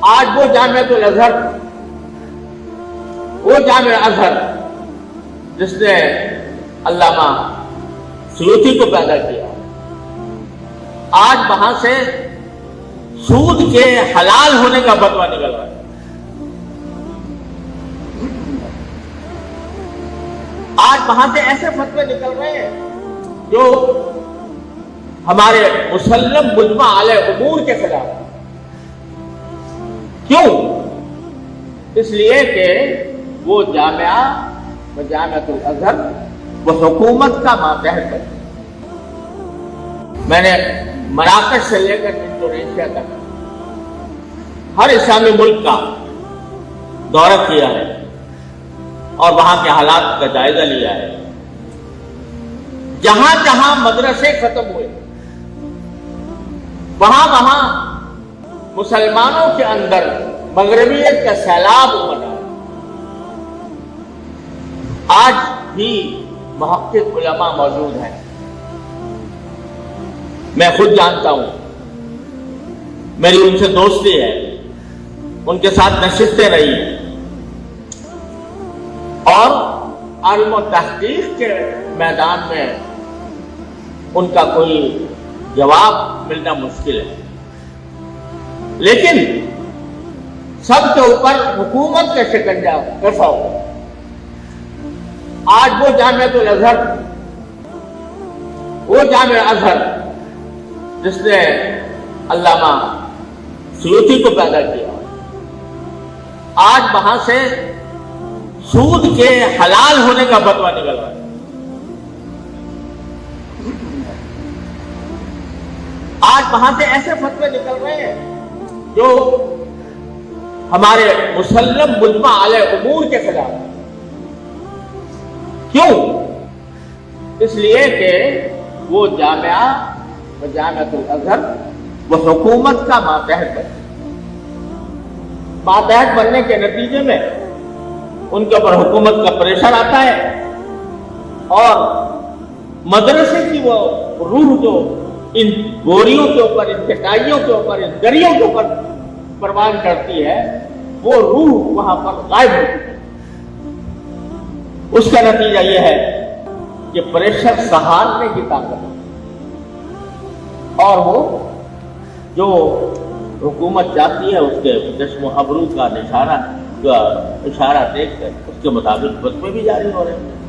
آج وہ جامعۃ الازہر، وہ جامعہ ازہر جس نے علامہ سیوطی کو پیدا کیا، آج وہاں سے سود کے حلال ہونے کا فتویٰ نکل رہا ہے۔ آج وہاں سے ایسے فتوے نکل رہے ہیں جو ہمارے مسلم مجمع علیہ امور کے خلاف۔ کیوں؟ اس لیے کہ وہ جامعہ جامعۃ الازہر وہ حکومت کا ماتحت ہے۔ میں نے مراکش سے لے کر انڈونیشیا تک ہر اسلامی ملک کا دورہ کیا ہے اور وہاں کے حالات کا جائزہ لیا ہے۔ جہاں جہاں مدرسے ختم ہوئے وہاں مسلمانوں کے اندر مغربیت کا سیلاب بنا۔ آج بھی محقق علماء موجود ہیں، میں خود جانتا ہوں، میری ان سے دوستی ہے، ان کے ساتھ نشستیں رہی اور علم و تحقیق کے میدان میں ان کا کوئی جواب ملنا مشکل ہے، لیکن سب کے اوپر حکومت کا شکنجہ کسا ہو۔ آج وہ جامعۃ الازہر، وہ جامعہ ازہر جس نے علامہ سیوطی کو پیدا کیا، آج وہاں سے سود کے حلال ہونے کا فتویٰ نکل رہا ہے۔ آج وہاں سے ایسے فتوے نکل رہے ہیں جو ہمارے مسلم مجمع علیہ امور کے خلاف۔ کیوں؟ اس لیے کہ وہ جامعہ جامعۃ الازہر وہ حکومت کا ماتحت ہے۔ ماتحت بننے کے نتیجے میں ان کے اوپر حکومت کا پریشر آتا ہے اور مدرسے کی وہ روح جو ان گوریوں کے اوپر، ان چٹائیوں کے اوپر، ان دریوں کے اوپر پروان کرتی ہے، وہ روح وہاں پر غائب ہو چکی ہے۔ اس کا نتیجہ یہ ہے کہ پریشر سہارنے کی طاقت ہے اور وہ جو حکومت چاہتی ہے اس کے چشم و ابرو کا اشارہ دیکھ کر اس کے مطابق فتوے بھی جاری ہو رہے ہیں۔